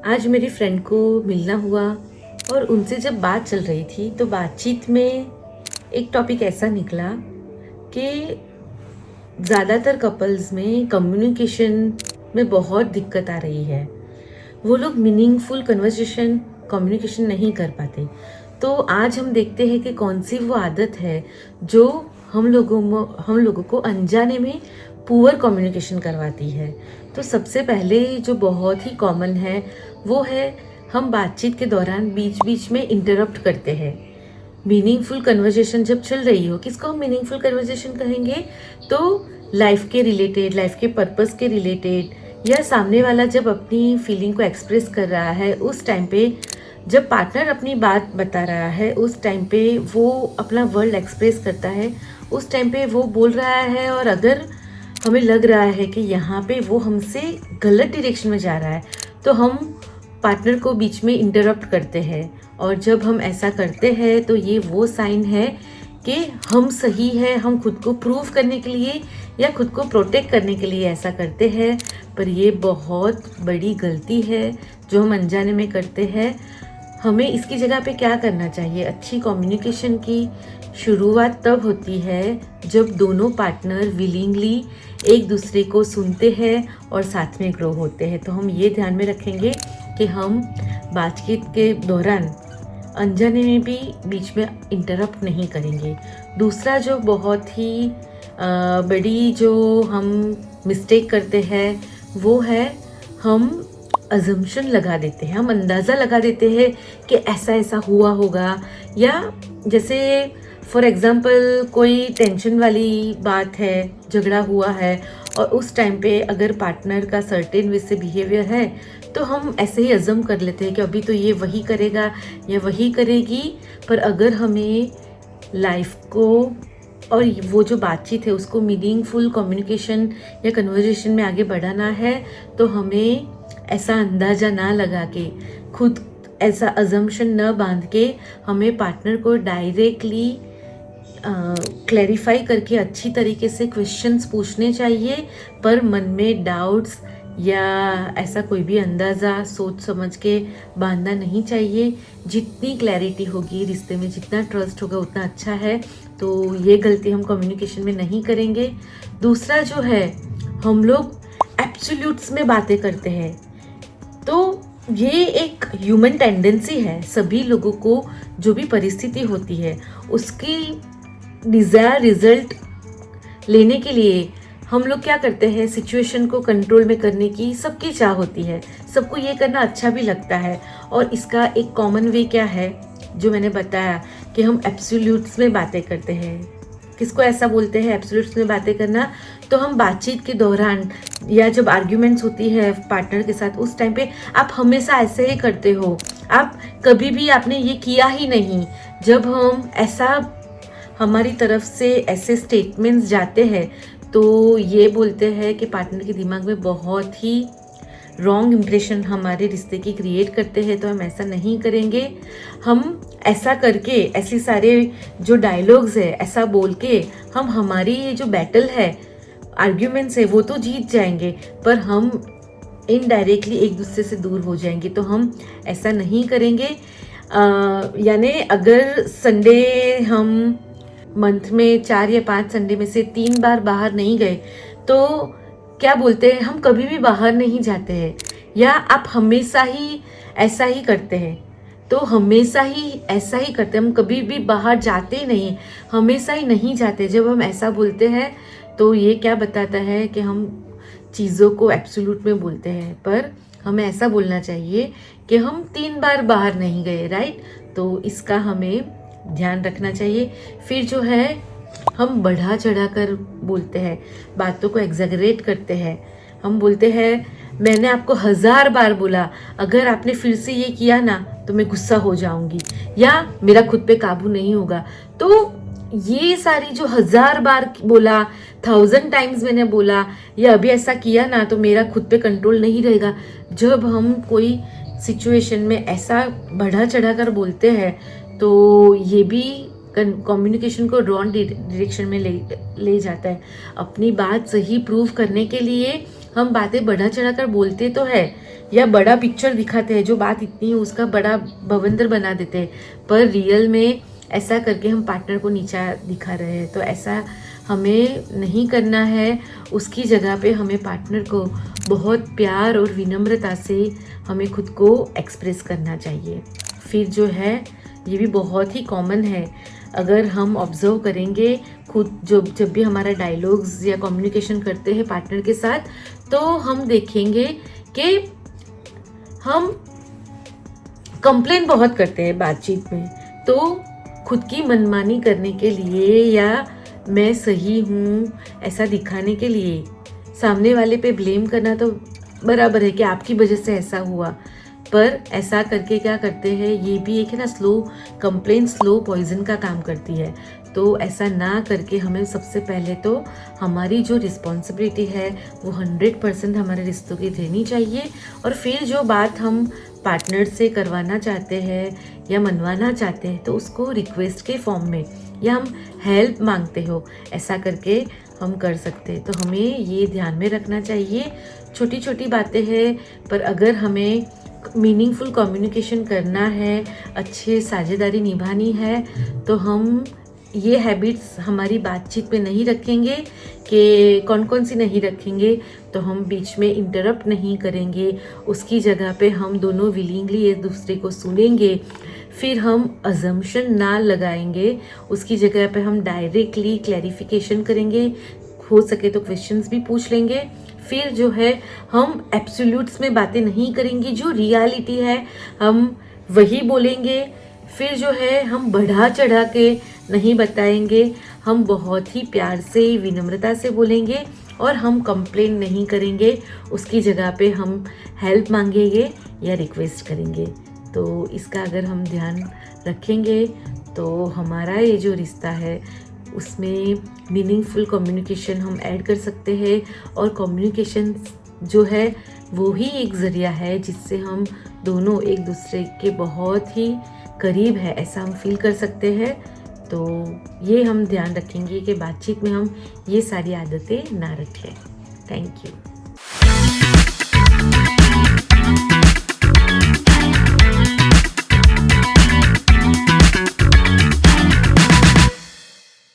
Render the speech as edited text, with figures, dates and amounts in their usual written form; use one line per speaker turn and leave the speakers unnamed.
आज मेरी फ्रेंड को मिलना हुआ और उनसे जब बात चल रही थी तो बातचीत में एक टॉपिक ऐसा निकला कि ज़्यादातर कपल्स में कम्युनिकेशन में बहुत दिक्कत आ रही है। वो लोग मीनिंगफुल कन्वर्सेशन कम्युनिकेशन नहीं कर पाते। तो आज हम देखते हैं कि कौन सी वो आदत है जो हम लोगों को अनजाने में पुअर कम्युनिकेशन करवाती है। तो सबसे पहले जो बहुत ही कॉमन है वो है हम बातचीत के दौरान बीच बीच में इंटरप्ट करते हैं। मीनिंगफुल कन्वर्सेशन जब चल रही हो, किसको हम मीनिंगफुल कन्वर्सेशन कहेंगे? तो लाइफ के रिलेटेड, लाइफ के पर्पस के रिलेटेड, या सामने वाला जब अपनी फीलिंग को एक्सप्रेस कर रहा है उस टाइम पे, जब पार्टनर अपनी बात बता रहा है उस टाइम पे वो अपना वर्ल्ड एक्सप्रेस करता है, उस टाइम पे वो बोल रहा है और अगर हमें लग रहा है कि यहाँ पे वो हमसे गलत डायरेक्शन में जा रहा है तो हम पार्टनर को बीच में इंटरप्ट करते हैं। और जब हम ऐसा करते हैं तो ये वो साइन है कि हम सही है, हम खुद को प्रूव करने के लिए या खुद को प्रोटेक्ट करने के लिए ऐसा करते हैं। पर ये बहुत बड़ी गलती है जो हम अनजाने में करते हैं। हमें इसकी जगह पे क्या करना चाहिए? अच्छी कम्युनिकेशन की शुरुआत तब होती है जब दोनों पार्टनर विलिंगली एक दूसरे को सुनते हैं और साथ में ग्रो होते हैं। तो हम ये ध्यान में रखेंगे कि हम बातचीत के दौरान अनजाने में भी बीच में इंटरप्ट नहीं करेंगे। दूसरा जो बहुत ही बड़ी जो हम मिस्टेक करते हैं वो है हम अजम्पशन लगा देते हैं, हम अंदाज़ा लगा देते हैं कि ऐसा ऐसा हुआ होगा। या जैसे फॉर एग्ज़ाम्पल कोई टेंशन वाली बात है, झगड़ा हुआ है और उस टाइम पे अगर पार्टनर का सर्टेन वे से बिहेवियर है तो हम ऐसे ही अज़म कर लेते हैं कि अभी तो ये वही करेगा या वही करेगी। पर अगर हमें लाइफ को और वो जो बातचीत है उसको मीनिंगफुल कम्युनिकेशन या कन्वर्सेशन में आगे बढ़ाना है तो हमें ऐसा अंदाज़ा ना लगा के, खुद ऐसा अजम्पशन न बांध के, हमें पार्टनर को डायरेक्टली क्लैरिफाई करके अच्छी तरीके से क्वेश्चंस पूछने चाहिए। पर मन में डाउट्स या ऐसा कोई भी अंदाज़ा सोच समझ के बांधना नहीं चाहिए। जितनी क्लैरिटी होगी रिश्ते में, जितना ट्रस्ट होगा उतना अच्छा है। तो ये गलती हम कम्युनिकेशन में नहीं करेंगे। दूसरा जो है, हम लोग एब्सोल्यूट्स में बातें करते हैं। तो ये एक ह्यूमन टेंडेंसी है, सभी लोगों को जो भी परिस्थिति होती है उसकी डिज़ायर रिजल्ट लेने के लिए हम लोग क्या करते हैं, सिचुएशन को कंट्रोल में करने की सबकी चाह होती है, सबको ये करना अच्छा भी लगता है। और इसका एक कॉमन वे क्या है जो मैंने बताया कि हम एब्सोल्यूट्स में बातें करते हैं। किसको ऐसा बोलते हैं एब्सोल्यूट्स में बातें करना? तो हम बातचीत के दौरान या जब आर्ग्यूमेंट्स होती है पार्टनर के साथ उस टाइम पे आप हमेशा ऐसे ही करते हो, आप कभी भी आपने ये किया ही नहीं। जब हम ऐसा हमारी तरफ से ऐसे स्टेटमेंट्स जाते हैं तो ये बोलते हैं कि पार्टनर के दिमाग में बहुत ही रॉन्ग इम्प्रेशन हमारे रिश्ते की क्रिएट करते हैं। तो हम ऐसा नहीं करेंगे। हम ऐसा करके, ऐसे सारे जो डायलॉग्स है ऐसा बोल के हम हमारी ये जो बैटल है, आर्ग्यूमेंट्स है, वो तो जीत जाएंगे पर हम इनडायरेक्टली एक दूसरे से दूर हो जाएंगे। तो हम ऐसा नहीं करेंगे। यानी अगर संडे हम मंथ में 4 या 5 संडे में से 3 बार बाहर नहीं गए तो क्या बोलते हैं, हम कभी भी बाहर नहीं जाते हैं। या आप हमेशा ही ऐसा ही करते हैं, तो हमेशा ही ऐसा ही करते हैं, हम कभी भी बाहर जाते ही नहीं, हमेशा ही नहीं जाते। जब हम ऐसा बोलते हैं तो ये क्या बताता है कि हम चीज़ों को एब्सोल्यूट में बोलते हैं। पर हमें ऐसा बोलना चाहिए कि हम 3 बार बाहर नहीं गए, राइट? तो इसका हमें ध्यान रखना चाहिए। फिर जो है हम बढ़ा चढ़ा कर बोलते हैं, बातों को एग्जैगरेट करते हैं। हम बोलते हैं मैंने आपको 1000 बार बोला, अगर आपने फिर से ये किया ना तो मैं गुस्सा हो जाऊंगी या मेरा खुद पे काबू नहीं होगा। तो ये सारी जो 1000 बार बोला, 1000 टाइम्स मैंने बोला, या अभी ऐसा किया ना तो मेरा खुद पे कंट्रोल नहीं रहेगा। जब हम कोई सिचुएशन में ऐसा बढ़ा चढ़ा कर बोलते हैं तो ये भी कम्युनिकेशन को रॉन्ग डायरेक्शन में ले जाता है। अपनी बात सही प्रूव करने के लिए हम बातें बढ़ा चढ़ाकर बोलते तो है या बड़ा पिक्चर दिखाते हैं, जो बात इतनी है उसका बड़ा बवंदर बना देते हैं, पर रियल में ऐसा करके हम पार्टनर को नीचा दिखा रहे हैं। तो ऐसा हमें नहीं करना है। उसकी जगह पे हमें पार्टनर को बहुत प्यार और विनम्रता से हमें खुद को एक्सप्रेस करना चाहिए। फिर जो है ये भी बहुत ही कॉमन है, अगर हम ऑब्जर्व करेंगे खुद जब भी हमारा डायलॉग्स या कम्युनिकेशन करते हैं पार्टनर के साथ, तो हम देखेंगे कि हम कंप्लेन बहुत करते हैं बातचीत में। तो खुद की मनमानी करने के लिए या मैं सही हूँ ऐसा दिखाने के लिए सामने वाले पे ब्लेम करना तो बराबर है कि आपकी वजह से ऐसा हुआ, पर ऐसा करके क्या करते हैं, ये भी एक है ना स्लो कंप्लेन स्लो पॉइजन का काम करती है। तो ऐसा ना करके हमें सबसे पहले तो हमारी जो रिस्पॉन्सिबिलिटी है वो 100% हमारे रिश्तों की देनी चाहिए, और फिर जो बात हम पार्टनर से करवाना चाहते हैं या मनवाना चाहते हैं तो उसको रिक्वेस्ट के फॉर्म में या हम हेल्प मांगते हो ऐसा करके हम कर सकते हैं। तो हमें ये ध्यान में रखना चाहिए, छोटी छोटी बातें हैं, पर अगर हमें मीनिंगफुल कम्युनिकेशन करना है, अच्छे साझेदारी निभानी है, तो हम ये हैबिट्स हमारी बातचीत में नहीं रखेंगे। कि कौन कौन सी नहीं रखेंगे, तो हम बीच में इंटरप्ट नहीं करेंगे, उसकी जगह पे हम दोनों विलिंगली एक दूसरे को सुनेंगे। फिर हम अजम्पशन ना लगाएंगे, उसकी जगह पे हम डायरेक्टली क्लैरिफिकेशन करेंगे, हो सके तो क्वेश्चंस भी पूछ लेंगे। फिर जो है हम एब्सोल्यूट्स में बातें नहीं करेंगे, जो रियलिटी है हम वही बोलेंगे। फिर जो है हम बढ़ा चढ़ा के नहीं बताएंगे, हम बहुत ही प्यार से विनम्रता से बोलेंगे और हम कंप्लेन नहीं करेंगे, उसकी जगह पे हम हेल्प मांगेंगे या रिक्वेस्ट करेंगे। तो इसका अगर हम ध्यान रखेंगे तो हमारा ये जो रिश्ता है उसमें मीनिंगफुल कम्युनिकेशन हम ऐड कर सकते हैं। और कम्युनिकेशन जो है वो ही एक ज़रिया है जिससे हम दोनों एक दूसरे के बहुत ही करीब है ऐसा हम फील कर सकते हैं। तो ये हम ध्यान रखेंगे कि बातचीत में हम ये सारी आदतें ना रखें। Thank you.